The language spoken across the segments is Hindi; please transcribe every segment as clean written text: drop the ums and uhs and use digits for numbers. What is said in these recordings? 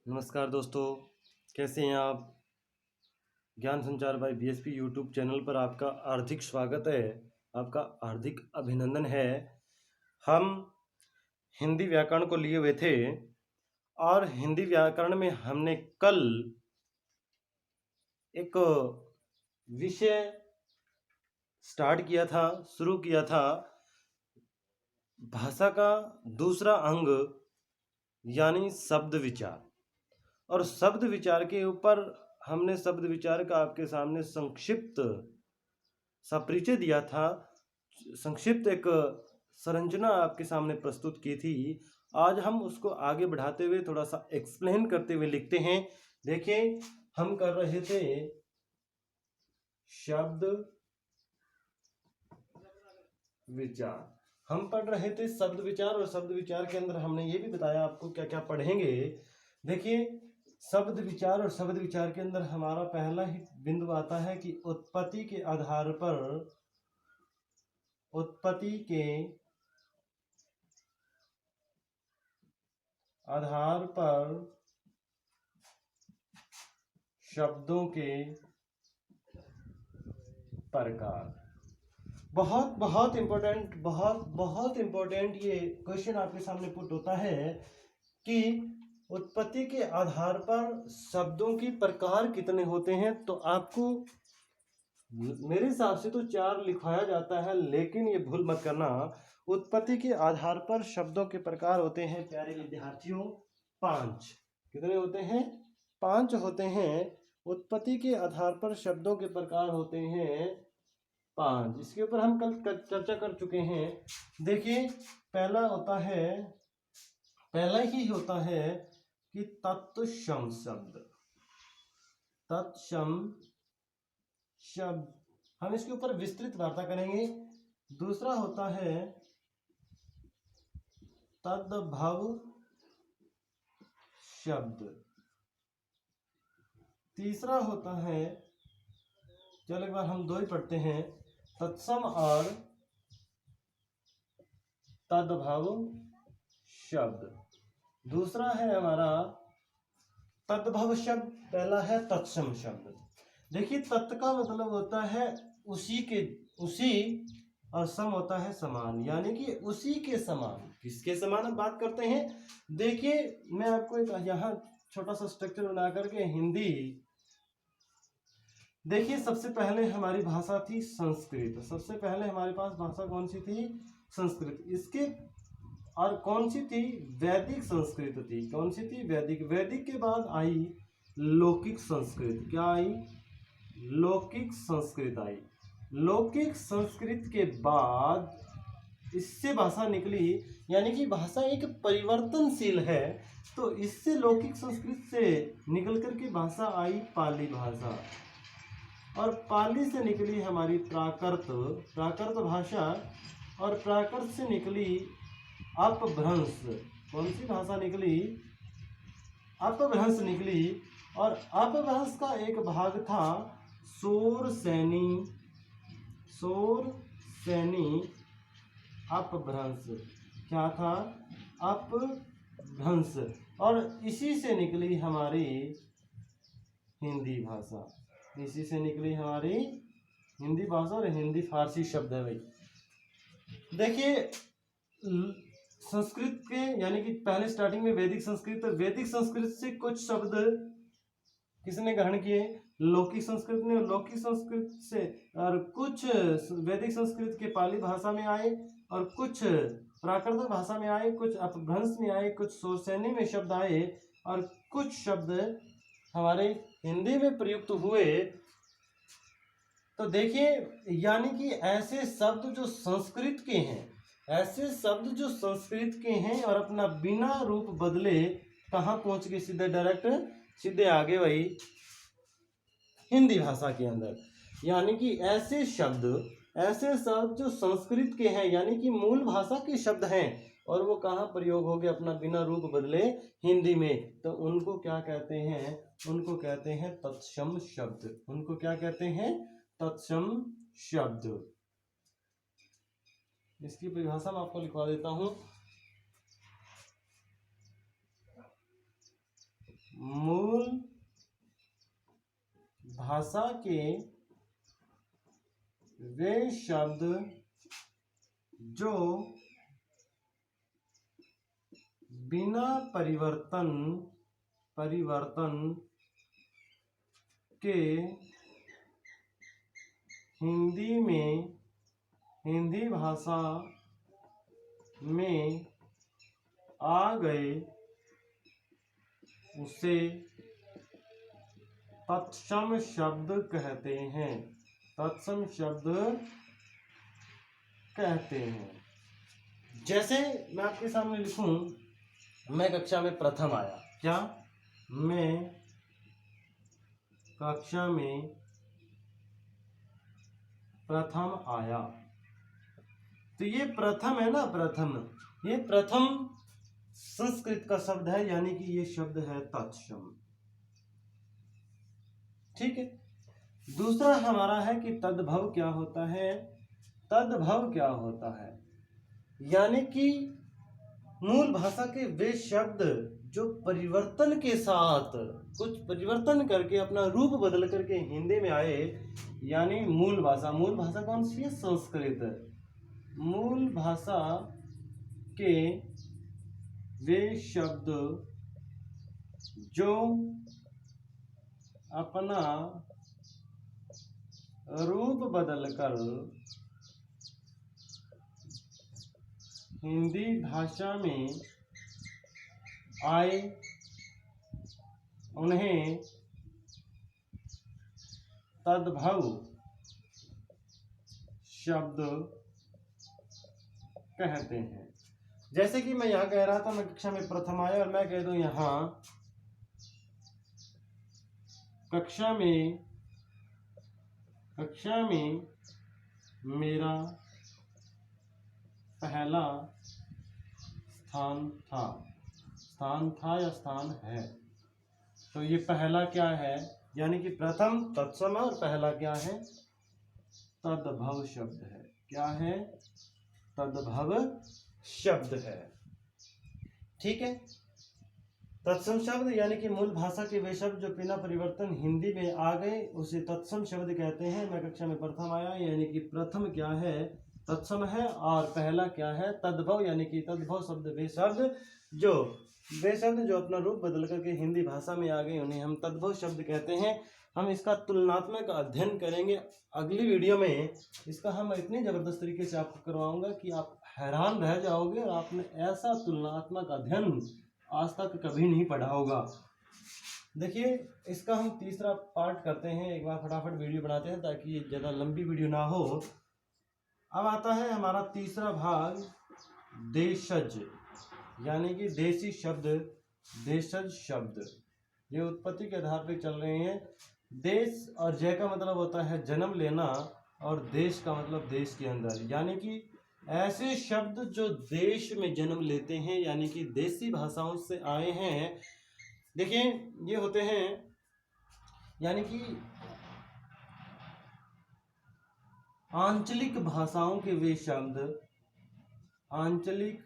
नमस्कार दोस्तों, कैसे हैं आप? ज्ञान संचार बाय बीएसपी यूट्यूब चैनल पर आपका हार्दिक स्वागत है। आपका हार्दिक अभिनंदन है। हम हिंदी व्याकरण को लिए हुए थे और हिंदी व्याकरण में हमने कल एक विषय स्टार्ट किया था, शुरू किया था। भाषा का दूसरा अंग यानी शब्द विचार, और शब्द विचार के ऊपर हमने शब्द विचार का आपके सामने संक्षिप्त सा परिचय दिया था। संक्षिप्त एक संरचना आपके सामने प्रस्तुत की थी। आज हम उसको आगे बढ़ाते हुए थोड़ा सा एक्सप्लेन करते हुए लिखते हैं। देखिए, हम कर रहे थे शब्द विचार, हम पढ़ रहे थे शब्द विचार, और शब्द विचार के अंदर हमने ये भी बताया आपको क्या क्या पढ़ेंगे। देखिए, शब्द विचार और शब्द विचार के अंदर हमारा पहला ही बिंदु आता है कि उत्पत्ति के आधार पर शब्दों के प्रकार। बहुत बहुत इंपॉर्टेंट, बहुत इंपॉर्टेंट ये क्वेश्चन आपके सामने पुट होता है कि उत्पत्ति के आधार पर शब्दों की प्रकार कितने होते हैं। तो आपको मेरे हिसाब से तो 4 लिखवाया जाता है, लेकिन ये भूल मत करना। उत्पत्ति के आधार पर शब्दों के प्रकार होते हैं प्यारे विद्यार्थियों 5। कितने होते हैं? 5 होते हैं। उत्पत्ति के आधार पर शब्दों के प्रकार होते हैं 5। इसके ऊपर हम कल चर्चा कर चुके हैं। देखिए, पहला ही होता है कि तत्सम शब्द। तत्सम शब्द, हम इसके ऊपर विस्तृत वार्ता करेंगे। दूसरा होता है तद्भव शब्द। तीसरा होता है, चलो एक बार हम 2 ही पढ़ते हैं, तत्सम और तद्भव शब्द। दूसरा है हमारा तद्भव शब्द, पहला है तत्सम शब्द। देखिए, तत् का मतलब होता है उसी, और सम होता है समान, यानी कि उसी के समान। किसके समान हम बात करते हैं? देखिए, मैं आपको एक यहाँ छोटा सा स्ट्रक्चर बना करके हिंदी, देखिए, सबसे पहले हमारी भाषा थी संस्कृत। सबसे पहले हमारे पास भाषा कौन सी थी? संस्कृत। इसके और कौन सी थी? वैदिक संस्कृत थी। कौन सी थी? वैदिक। वैदिक के बाद आई लौकिक संस्कृत। क्या आई? लौकिक संस्कृत आई। लौकिक संस्कृत के बाद इससे भाषा निकली, यानी कि भाषा एक परिवर्तनशील है, तो इससे लौकिक संस्कृत से निकल करके भाषा आई पाली भाषा, और पाली से निकली हमारी प्राकृत भाषा, और प्राकृत से निकली अपभ्रंश। कौन सी भाषा निकली? अपभ्रंश निकली। और अपभ्रंश का एक भाग था शोरसेनी अपभ्रंश। क्या था? अपभ्रंश। और इसी से निकली हमारी हिंदी भाषा। इसी से निकली हमारी हिंदी भाषा, और हिंदी फारसी शब्द है भाई। देखिए, संस्कृत के, यानी कि पहले स्टार्टिंग में वैदिक संस्कृत, तो वैदिक संस्कृत से कुछ शब्द किसने ग्रहण किए? लौकिक संस्कृत ने। लौकिक संस्कृत से और कुछ वैदिक संस्कृत के पाली भाषा में आए, और कुछ प्राकृत भाषा में आए, कुछ अपभ्रंश में आए, कुछ शोरसेनी में शब्द आए, और कुछ शब्द हमारे हिंदी में प्रयुक्त हुए। तो देखिए, यानी कि ऐसे शब्द जो संस्कृत के हैं, और अपना बिना रूप बदले कहाँ पहुंच गए? सीधे डायरेक्ट, सीधे आगे वही हिंदी भाषा के अंदर। यानी कि ऐसे शब्द जो संस्कृत के हैं, यानी कि मूल भाषा के शब्द हैं, और वो कहाँ प्रयोग हो गए? अपना बिना रूप बदले हिंदी में। तो उनको क्या कहते हैं? उनको कहते हैं तत्सम शब्द। उनको क्या कहते हैं? तत्सम शब्द। इसकी परिभाषा मैं आपको लिखवा देता हूं। भाषा के वे शब्द जो बिना परिवर्तन के हिंदी भाषा में आ गए उसे तत्सम शब्द कहते हैं। तत्सम शब्द कहते हैं। जैसे मैं आपके सामने लिखूं, मैं कक्षा में प्रथम आया। क्या? मैं कक्षा में प्रथम आया। तो ये प्रथम है ना, प्रथम, ये प्रथम संस्कृत का शब्द है, यानी कि ये शब्द है तत्सम। ठीक है। दूसरा हमारा है कि तद्भव क्या होता है। तद्भव क्या होता है, यानी कि मूल भाषा के वे शब्द जो परिवर्तन के साथ कुछ परिवर्तन करके अपना रूप बदल करके हिंदी में आए, यानी मूल भाषा कौन सी है? संस्कृत। मूल भाषा के वे शब्द जो अपना रूप बदलकर हिंदी भाषा में आए, उन्हें तद्भव शब्द कहते हैं। जैसे कि मैं यहाँ कह रहा था, मैं कक्षा में प्रथम आया, और मैं कह दूं यहाँ कक्षा में मेरा पहला स्थान था या स्थान है। तो ये पहला क्या है, यानी कि प्रथम तत्सम, और पहला क्या है? तद्भव शब्द है। क्या है? तद्भव शब्द है। ठीक है। तत्सम शब्द यानी कि मूल भाषा के वे शब्द जो बिना परिवर्तन हिंदी में आ गए उसे तत्सम शब्द कहते हैं। मैं कक्षा में प्रथम आया, यानी कि प्रथम क्या है? तत्सम है। और पहला क्या है? तद्भव, यानी कि तद्भव शब्द वे शब्द जो अपना रूप बदल करके हिंदी भाषा में आ गए, उन्हें हम तद्भव शब्द कहते हैं। हम इसका तुलनात्मक अध्ययन करेंगे अगली वीडियो में। इसका हम इतनी ज़बरदस्त तरीके से आपको करवाऊंगा कि आप हैरान रह जाओगे, और आपने ऐसा तुलनात्मक अध्ययन आज तक कभी नहीं पढ़ा होगा। देखिए, इसका हम तीसरा पार्ट करते हैं। एक बार फटाफट वीडियो बनाते हैं ताकि ये ज़्यादा लंबी वीडियो ना हो। अब आता है हमारा तीसरा भाग, देशज, यानी कि देशी शब्द, देशज शब्द। ये उत्पत्ति के आधार पर चल रहे हैं। देश और जय का मतलब होता है जन्म लेना, और देश का मतलब देश के अंदर, यानी कि ऐसे शब्द जो देश में जन्म लेते हैं, यानी कि देसी भाषाओं से आए हैं। देखिए, ये होते हैं, यानी कि आंचलिक भाषाओं के वे शब्द, आंचलिक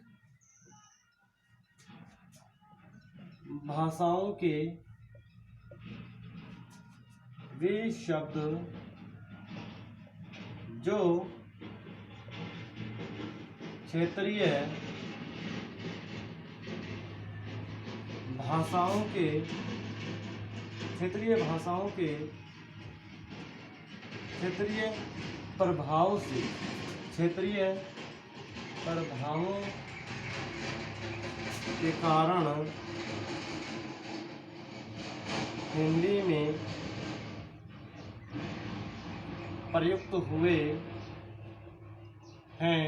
भाषाओं के वे शब्द जो क्षेत्रीय भाषाओं के क्षेत्रीय प्रभावों के कारण हिंदी में प्रयुक्त हुए हैं,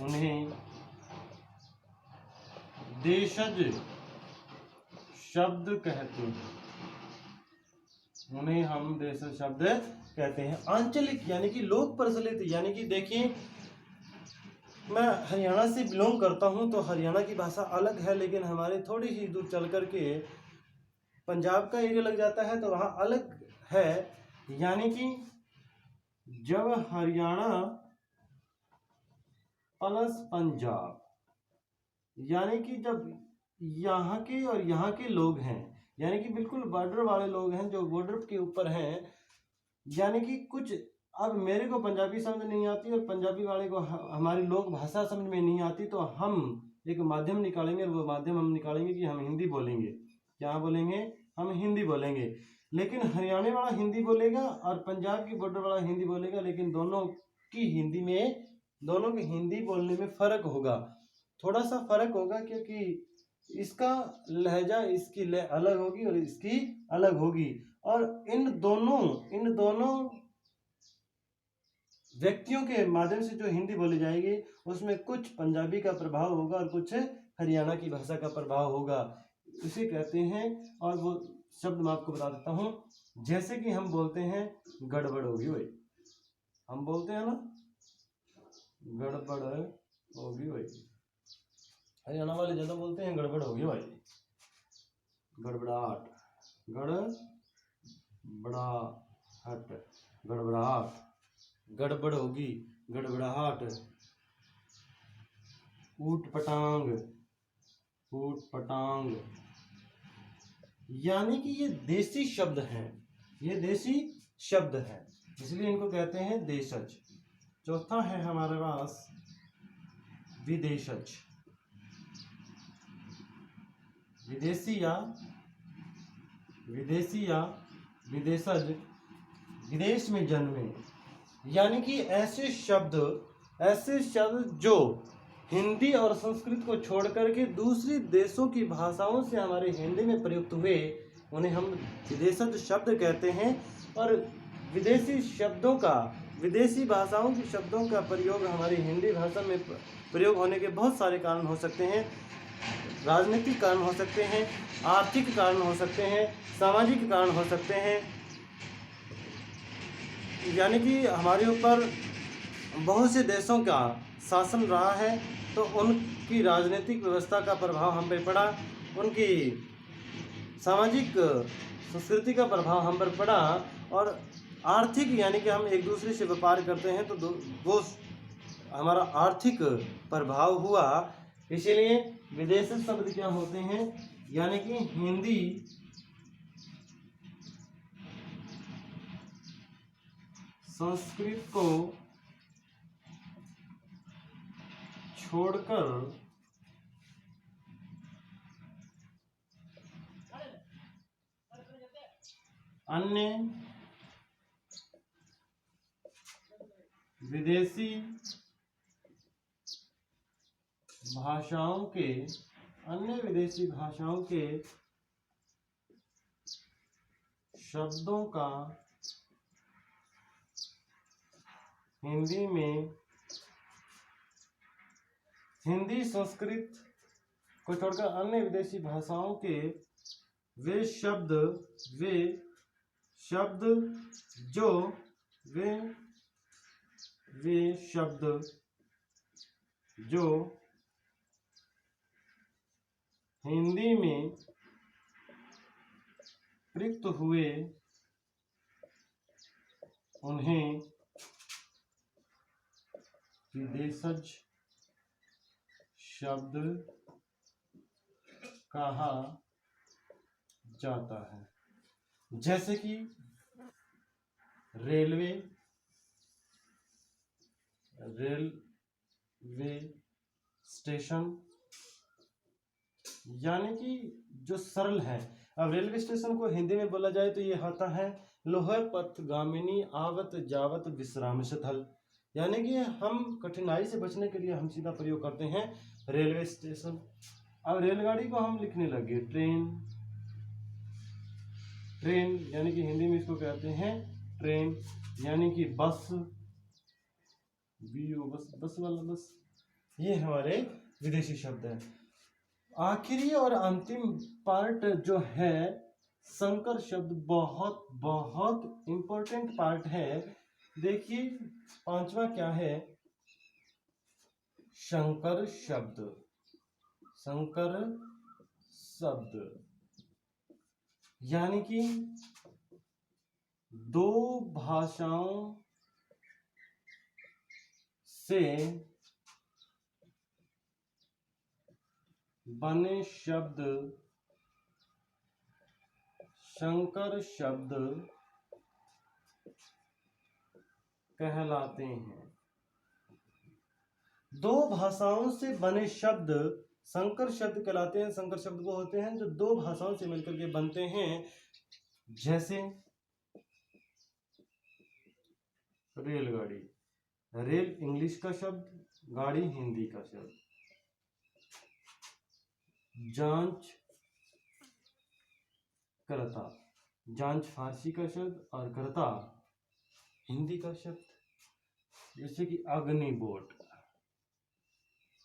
उन्हें देशज शब्द कहते हैं। उन्हें हम देशज शब्द कहते हैं। आंचलिक यानी कि लोक प्रचलित, यानी कि देखिए, मैं हरियाणा से बिलोंग करता हूं, तो हरियाणा की भाषा अलग है, लेकिन हमारे थोड़ी ही दूर चल करके पंजाब का एरिया लग जाता है, तो वहाँ अलग है। यानी कि जब हरियाणा प्लस पंजाब, यानी कि जब यहाँ के और यहाँ के लोग हैं, यानी कि बिल्कुल बॉर्डर वाले लोग हैं, जो बॉर्डर के ऊपर हैं। यानी कि कुछ, अब मेरे को पंजाबी समझ नहीं आती और पंजाबी वाले को हमारी लोक भाषा समझ में नहीं आती, तो हम एक माध्यम निकालेंगे, और वो माध्यम हम निकालेंगे कि हम हिंदी बोलेंगे। क्या बोलेंगे? हम हिंदी बोलेंगे। लेकिन हरियाणा वाला हिंदी बोलेगा और पंजाब की बॉर्डर वाला हिंदी बोलेगा, लेकिन दोनों की हिंदी बोलने में फर्क होगा, थोड़ा सा फर्क होगा, क्योंकि इसका लहजा, इसकी लय अलग होगी और इसकी अलग होगी। और इन दोनों व्यक्तियों के माध्यम से जो हिंदी बोली जाएगी, उसमें कुछ पंजाबी का प्रभाव होगा और कुछ हरियाणा की भाषा का प्रभाव होगा, इसे कहते हैं। और वो शब्द मैं आपको बता देता हूँ। जैसे कि हम बोलते हैं गड़बड़ होगी भाई, हम बोलते हैं ना गड़बड़ होगी भाई, हरियाणा वाले ज्यादा बोलते हैं गड़बड़ होगी भाई, गड़बड़ाहट, गड़बड़ाहट, गड़बड़ होगी, गड़बड़ाहट, ऊट पटांग। यानी कि ये देसी शब्द हैं, इसलिए इनको कहते हैं देशज। चौथा है हमारे पास विदेशज, विदेशी या विदेशज, विदेश में जन्मे। यानी कि ऐसे शब्द जो हिंदी और संस्कृत को छोड़ करके दूसरी देशों की भाषाओं से हमारे हिंदी में प्रयुक्त हुए, उन्हें हम विदेशज शब्द कहते हैं। और विदेशी भाषाओं के शब्दों का प्रयोग हमारी हिंदी भाषा में प्रयोग होने के बहुत सारे कारण हो सकते हैं। राजनीतिक कारण हो सकते हैं, आर्थिक कारण हो सकते हैं, सामाजिक कारण हो सकते हैं। यानी कि हमारे ऊपर बहुत से देशों का शासन रहा है, तो उनकी राजनीतिक व्यवस्था का प्रभाव हम पे पड़ा, उनकी सामाजिक संस्कृति का प्रभाव हम पर पड़ा, और आर्थिक, यानी कि हम एक दूसरे से व्यापार करते हैं, तो वो हमारा आर्थिक प्रभाव हुआ। इसीलिए विदेशी शब्द क्या होते हैं? यानी कि हिंदी संस्कृत को छोड़कर अन्य विदेशी भाषाओं के शब्दों का हिंदी संस्कृत को छोड़कर अन्य विदेशी भाषाओं के वे शब्द जो हिंदी में प्रयुक्त हुए, उन्हें विदेशज शब्द कहा जाता है। जैसे कि रेलवे स्टेशन, यानी कि जो सरल है। अब रेलवे स्टेशन को हिंदी में बोला जाए तो ये होता है लोहर पथ गामिनी आवत जावत विश्राम स्थल। यानी कि हम कठिनाई से बचने के लिए हम सीधा प्रयोग करते हैं रेलवे स्टेशन। अब रेलगाड़ी को हम लिखने लगे ट्रेन, यानी कि हिंदी में इसको कहते हैं ट्रेन। यानी कि बस वाला बस, ये हमारे विदेशी शब्द है। आखिरी और अंतिम पार्ट जो है संकर शब्द, बहुत बहुत इंपॉर्टेंट पार्ट है। देखिए पांचवा क्या है? संकर शब्द, यानी कि दो भाषाओं से बने शब्द संकर शब्द कहलाते हैं। दो भाषाओं से बने शब्द संकर शब्द कहलाते हैं। संकर शब्द वो होते हैं जो दो भाषाओं से मिलकर के बनते हैं, जैसे रेलगाड़ी, रेल इंग्लिश का शब्द, गाड़ी हिंदी का शब्द। जांच करता, जांच फारसी का शब्द और करता हिंदी का शब्द। जैसे कि अग्नि बोट,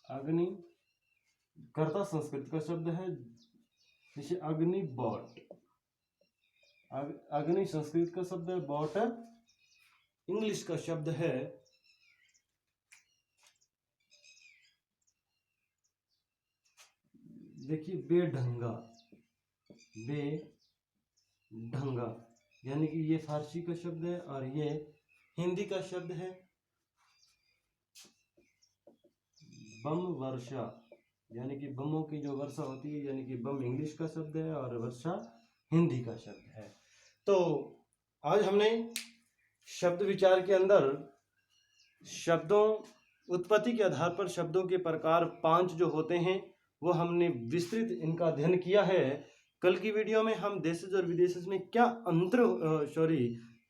अग्नि कर्ता संस्कृत का शब्द है, जैसे अग्नि बॉट, अग्नि संस्कृत का शब्द है, बॉट इंग्लिश का शब्द है। देखिए बेढंगा, बेढंगा यानी कि ये फारसी का शब्द है और ये हिंदी का शब्द है। बम वर्षा यानी कि बमों की जो वर्षा होती है, यानी कि बम इंग्लिश का शब्द है और वर्षा हिंदी का शब्द है। तो आज हमने शब्द विचार के अंदर शब्दों उत्पत्ति के आधार पर शब्दों के प्रकार 5 जो होते हैं वो हमने विस्तृत इनका अध्ययन किया है। कल की वीडियो में हम देशज और विदेशज में क्या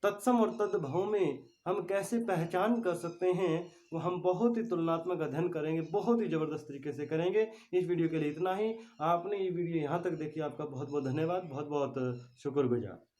तत्सम और तद्भव में हम कैसे पहचान कर सकते हैं वो हम बहुत ही तुलनात्मक अध्ययन करेंगे, बहुत ही जबरदस्त तरीके से करेंगे। इस वीडियो के लिए इतना ही। आपने ये वीडियो यहाँ तक देखी, आपका बहुत बहुत धन्यवाद, बहुत बहुत शुक्रगुजार।